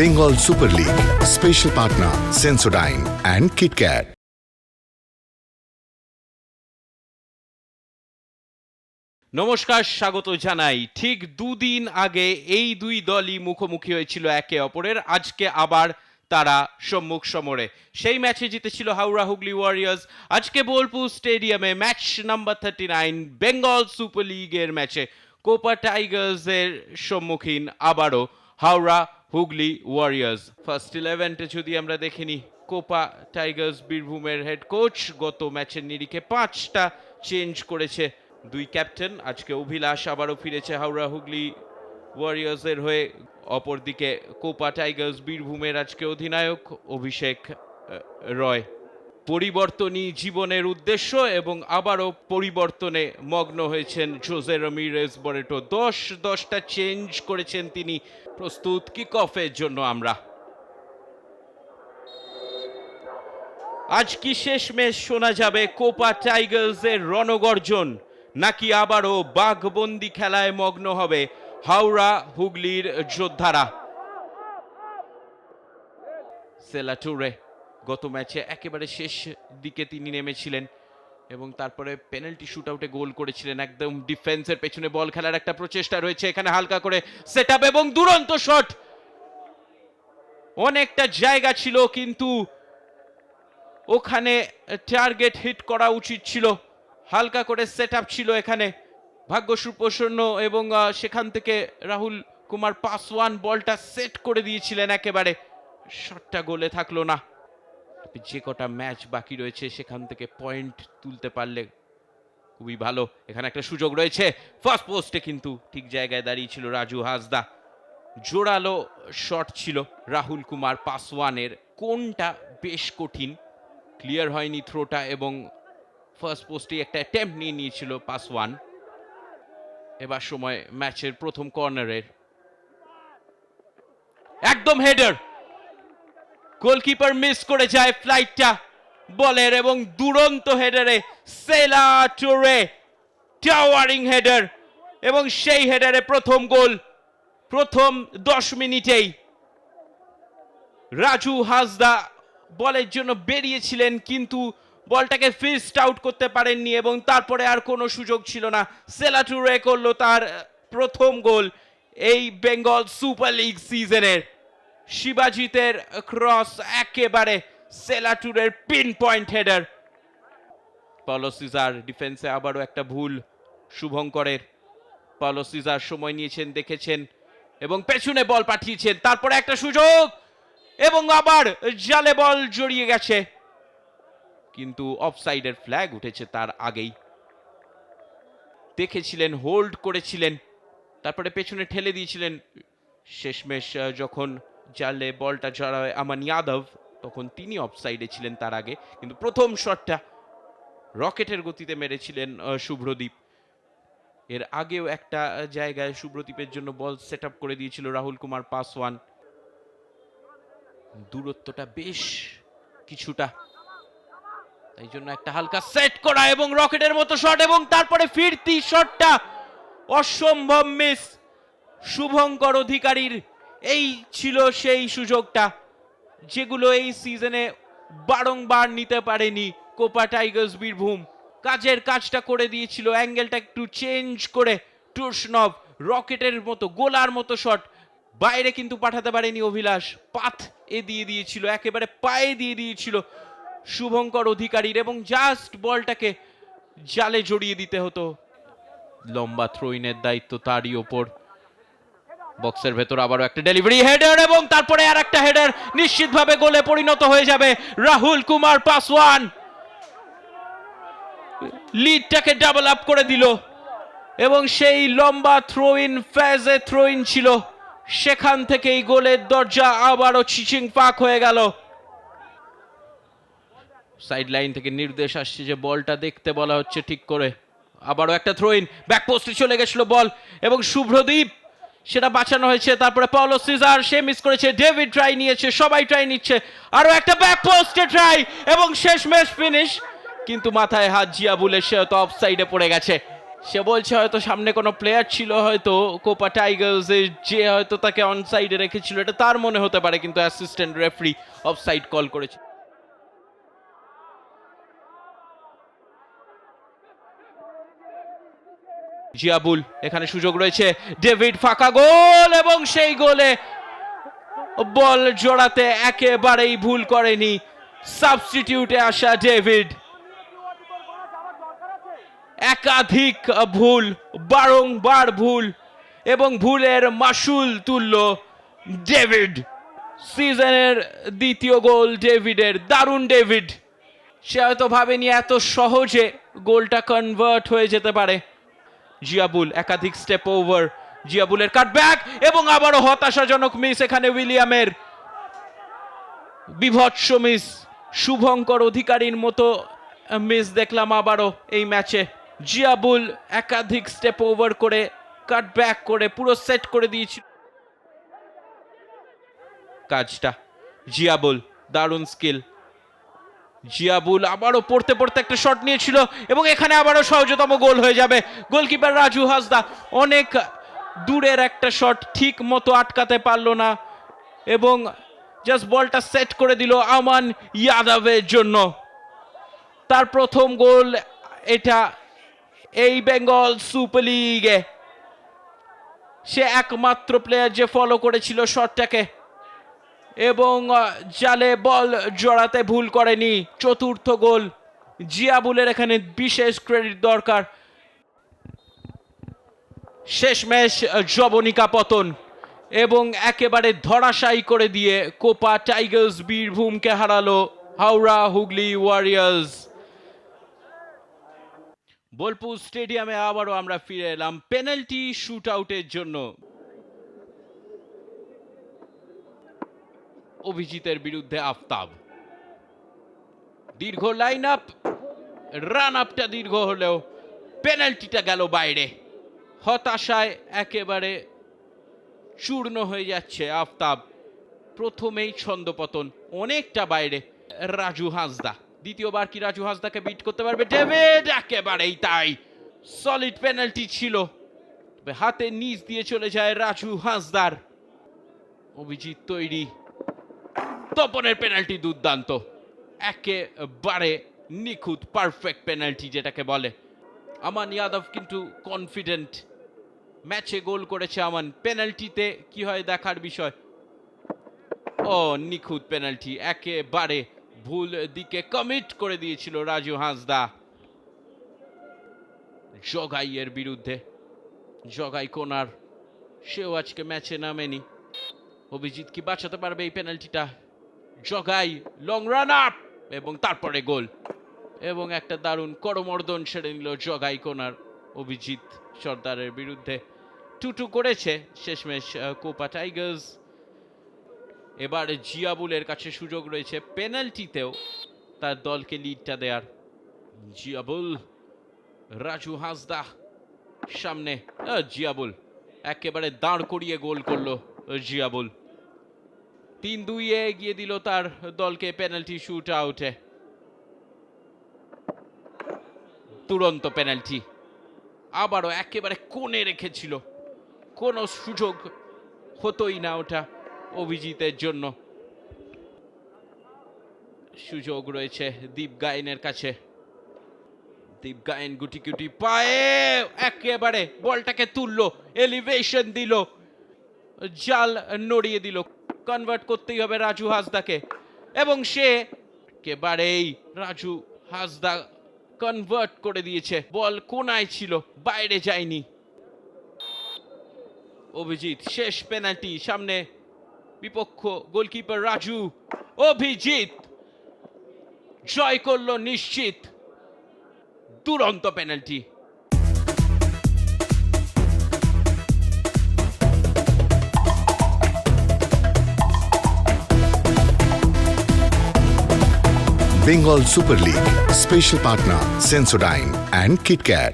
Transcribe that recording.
Bengal Super League. Special partner Sensodyne and KitKat. নমস্কার, স্বাগত জানাই। ঠিক দুদিন আগে এই দুই দলই মুখোমুখি হয়েছিল একে অপরের। আজকে আবার তারা সম্মুখ সমরে। সেই ম্যাচে জিতেছিল হাওড়া হুগলি ওয়ারিয়র্স। আজকে বোলপুর স্টেডিয়ামে ম্যাচ নাম্বার 39 বেঙ্গল সুপার লিগের ম্যাচে কোপা টাইগার্সের সম্মুখীন আবারও হাওড়া হুগলি ওয়ারিয়র্স। ফার্স্ট 11-টে যদি আমরা দেখে নিই, কোপা টাইগার্স বীরভূমের হেড কোচ গত ম্যাচের নিরিখে 5টা চেঞ্জ করেছে দুই ক্যাপ্টেন। আজকে অভিলাষ আবারও ফিরেছে হাওড়া হুগলি ওয়ারিয়র্সের হয়ে। অপরদিকে কোপা টাইগার্স বীরভূমের আজকে অধিনায়ক অভিষেক রয়। পরিবর্তনই জীবনের উদ্দেশ্য এবং আবারও পরিবর্তনে মগ্ন হয়েছেন জোসে রামিরেজ বরেটো। 10টা চেঞ্জ করেছেন তিনি। প্রস্তুত কিক অফের জন্য আমরা। আজ কি শেষমেশ শোনা যাবে কোপা টাইগার্সের রণগর্জন, নাকি আবারও বাঘবন্দি খেলায় মগ্ন হবে হাওড়া হুগলির যোদ্ধারা? সেলা টুরে গত ম্যাচে একেবারে শেষ দিকে তিনি নেমেছিলেন এবং তারপরে পেনাল্টি শুট আউটে গোল করেছিলেন। একদম ডিফেন্সের পেছনে বল খেলার একটা প্রচেষ্টা রয়েছে এখানে, হালকা করে সেট আপ এবং দুরন্ত শট। অনেকটা জায়গা ছিল কিন্তু ওখানে টার্গেট হিট করা উচিত ছিল। হালকা করে সেট আপ ছিল এখানে, ভাগ্য সুপ্রসন্ন এবং সেখান থেকে রাহুল কুমার পাসওয়ান বলটা সেট করে দিয়েছিলেন একেবারে। শটটা গোলে থাকলো না। যে কটা ম্যাচ বাকি রয়েছে সেখান থেকে পয়েন্ট তুলতে পারলে খুবই ভালো। এখানে একটা সুযোগ রয়েছে ফার্স্ট পোস্টে, কিন্তু ঠিক জায়গায় দাঁড়িয়ে ছিল রাজু হাসদা। জোরালো শট ছিল রাহুল কুমার পাসওয়ানের, কোনটা বেশ কঠিন, ক্লিয়ার হয়নি থ্রোটা এবং ফার্স্ট পোস্টে একটা অ্যাটেম্প্ট নিয়ে নিয়েছিল পাসওয়ান। এবার সময় ম্যাচের প্রথম কর্নারের, একদম হেডার, গোলকিপার মিস করে যায় ফ্লাইটটা বলের এবং দুরন্ত হেডারে সেলা টুরে টাওয়ারিং হেডার এবং সেই হেডারে প্রথম গোল। প্রথম 10 মিনিটেই রাজু হাসদা বলের জন্য বেরিয়েছিলেন কিন্তু বলটাকে ফিস্ট আউট করতে পারেননি এবং তারপরে আর কোনো সুযোগ ছিল না। সেলা টুরে করলো তার প্রথম গোল এই বেঙ্গল সুপার লিগ সিজনের। শিবাজিতের ক্রস একেবারে সেলা টুরের pin point header. Paulo Cesar ডিফেন্সে আবারও একটা ভুল শুভঙ্করের। পাওলো সিজার সময় নিয়েছেন, দেখেছেন এবং পেছনে বল পাঠিয়েছেন। তারপরে একটা সুযোগ এবং আবার জালে বল জড়িয়ে গেছে, কিন্তু অফসাইডের ফ্ল্যাগ উঠেছে তার আগেই। দেখেছিলেন, হোল্ড করেছিলেন, তারপরে পেছনে ঠেলে দিয়েছিলেন। শেষমেশ যখন জালে বলটা জড়ায় আমান যাদব, তখন তিনি অফসাইডে ছিলেন তার আগে। কিন্তু প্রথম শটটা রকেটের গতিতে মেরেছিলেন শুভ্রদীপ। এর আগেও একটা জায়গায় শুভ্রদীপের জন্য বল সেট আপ করে দিয়েছিল রাহুল কুমার পাসওয়ান। দূরত্বটা বেশ কিছুটা, তাই জন্য একটা হালকা সেট করা এবং রকেটের মতো শট এবং তারপরে ফিরতি শটটা অসম্ভব মিস শুভঙ্কর অধিকারীর। এই ছিল সেই সুযোগটা যেগুলো এই সিজনে বারংবার নিতে পারেনি কোপা টাইগার্স বীরভূম। কাজের কাজটা করে দিয়েছিল, অ্যাঙ্গেলটা একটু চেঞ্জ করে টুরসনভ রকেটের মতো গোলার মতো শট বাইরে কিন্তু পাঠাতে পারেনি অভিলাষ। পাথ দিয়ে দিয়েছিল, একেবারে পায়ে দিয়ে দিয়েছিল শুভঙ্কর অধিকারীর এবং জাস্ট বলটাকে জালে জড়িয়ে দিতে হতো। লম্বা থ্রোইনের দায়িত্ব তারই ওপর। বক্সের ভেতর আবারও একটা ডেলিভারি হেডার এবং তারপরে আর একটা হেডার, নিশ্চিতভাবে গোলে পরিণত হয়ে যাবে। রাহুল কুমার পাসওয়ান লিডটাকে ডাবল আপ করে দিল এবং সেই লম্বা থ্রো ইন, ফেজে থ্রো ইন ছিল, সেখান থেকেই গোলের দরজা আবারও চিচিং পাক হয়ে গেল। সাইড লাইন থেকে নির্দেশ আসছে যে বলটা দেখতে বলা হচ্ছে ঠিক করে। আবারও একটা থ্রো ইন, ব্যাক পোস্টে চলে গেছিল বল এবং শুভ্রদীপ সেটা বাঁচানো হয়েছে। তারপরে পাওলো সিজার, সে মিস করেছে, ডেভিড ট্রাই নিয়েছে, সবাই ট্রাই নিচ্ছে, আরো একটা ব্যাক পোস্টে ট্রাই এবং শেষমেশ ফিনিশ, কিন্তু মাথায় হাত জিয়া বুলে সে তো অফসাইডে পড়ে গেছে। সে বলছে হয়তো সামনে কোনো প্লেয়ার ছিল হয়তো কোপা টাইগার্স যে হয়তো তাকে অন সাইডে রেখেছিল, এটা তার মনে হতে পারে, কিন্তু অ্যাসিস্ট্যান্ট রেফারি অফসাইড কল করেছে। জিয়াবুল, এখানে সুযোগ রয়েছে, ডেভিড ফাঁকা গোল, এবং সেই গোলে বল জোড়াতে একেবারেই ভুল করেনি সাবস্টিটিউটে আসা ডেভিড। একাধিক ভুল, বারংবার ভুল, এবং ভুলের মাসুল তুলল ডেভিড। সিজনের দ্বিতীয় গোল ডেভিডের, দারুণ ডেভিড। সে হয়তো ভাবেনি এত সহজে গোলটা কনভার্ট হয়ে যেতে পারে। জিয়াবুল একাধিক স্টেপ ওভার, জিয়াবুলের কাটব্যাক, এবং আবারও হতাশাজনক মিস এখানে উইলিয়ামের, বিভৎস মিস, শুভঙ্কর অধিকারীর মতো মিস দেখলাম আবারও এই ম্যাচে। জিয়াবুল একাধিক স্টেপ ওভার করে কাটব্যাক করে পুরো সেট করে দিয়েছিল কাজটা। জিয়াবুল, দারুণ স্কিল। জিয়াবুল আবারও পড়তে পড়তে একটা শট নিয়েছিল, এবং এখানে আবারও সহজতম গোল হয়ে যাবে। গোলকিপার রাজু হাসদা অনেক দূরের একটা শট ঠিক মতো আটকাতে পারলো না, এবং জাস্ট বলটা সেট করে দিল আমান ইয়াদবের জন্য। তার প্রথম গোল এটা এই বেঙ্গল সুপার লিগে। সে একমাত্র প্লেয়ার যে ফলো করেছিল শটটাকে, এবং জালে বল জড়াতে ভুল করেনি। চতুর্থ গোল জিয়াবুলের, এখানে বিশেষ ক্রেডিট দরকার। শেষমেশ জবনিকা পতন, এবং একেবারে ধরাশায়ী করে দিয়ে কোপা টাইগার্স বীরভূমকে হারালো হাওড়া হুগলি ওয়ারিয়র্স। বোলপুর স্টেডিয়ামে আবারও আমরা ফিরে এলাম পেনাল্টি শুট আউটের জন্য। অভিজিতের বিরুদ্ধে আফতাব, দীর্ঘ লাইন আপ, রান আপটা দীর্ঘ হলেও পেনাল্টিটা গেল বাইরে। হতাশায় একেবারে চূর্ণ হয়ে যাচ্ছে আফতাব। প্রথমেই ছন্দপতন, অনেকটা বাইরে। রাজু হাসদা, দ্বিতীয়বার কি রাজু হাসদাকে বিট করতে পারবে ডেভিড? একেবারেই তাই। সলিড পেনাল্টি ছিল, তবে হাতে নিচ দিয়ে চলে যায় রাজু হাসদার। অভিজিৎ তৈরি, তপনের পেনাল্টি দুর্দান্ত, একেবারে নিখুঁত, পারফেক্ট পেনাল্টি যেটাকে বলে। আমান ইয়াদব কিন্তু কনফিডেন্ট, ম্যাচে গোল করেছে আমান, পেনাল্টিতে কি হয় দেখার বিষয়। ও নিখুঁত পেনাল্টি, একেবারে ভুল দিকে কমিট করে দিয়েছিল রাজু হাসদা। জগাইয়ের বিরুদ্ধে, জগাই কোনার, সেও আজকে ম্যাচে নামেনি। অভিজিৎ কি বাঁচাতে পারবে এই পেনাল্টিটা? জগাই লং রান আপ, এবং তারপরে গোল, এবং একটা দারুণ করমর্দন সেরে নিল জগাই কোনার অভিজিৎ সর্দারের বিরুদ্ধে। 2-2 করেছে শেষমেশ কোপা টাইগার্স। এবার জিয়াবুলের কাছে সুযোগ রয়েছে পেনাল্টিতেও তার দলকে লিডটা দেয়ার। জিয়াবুল, রাজু হাসদা সামনে, জিয়াবুল একেবারে দাঁড় করিয়ে গোল করলো জিয়াবুল। 3-2 এগিয়ে দিল তার দলকে পেনাল্টি শুট আউটে। তুরন্ত পেনাল্টি, আবারও একেবারে কোণে রেখেছিল, কোনো সুযোগ হতোই না ওটা অভিজিতের জন্য। সুযোগ রয়েছে দীপ গায়েনের কাছে। দীপ গায়েন গুটি গুটি পায়ে একেবারে বলটাকে তুললো, এলিভেশন দিল, জাল নড়িয়ে দিল। কনভার্ট করতেই হবে রাজু হাসদাকে, এবং সে একেবারেই রাজু হাসদা কনভার্ট করে দিয়েছে। বল কোনায় ছিল, বাইরে যায়নি। অভিজিৎ, শেষ পেনাল্টি, সামনে বিপক্ষ গোলকিপার রাজু। অভিজিৎ জয় করলো নিশ্চিত, দুরন্ত penalty. Bengal Super League. Special partner Sensodyne and KitKat.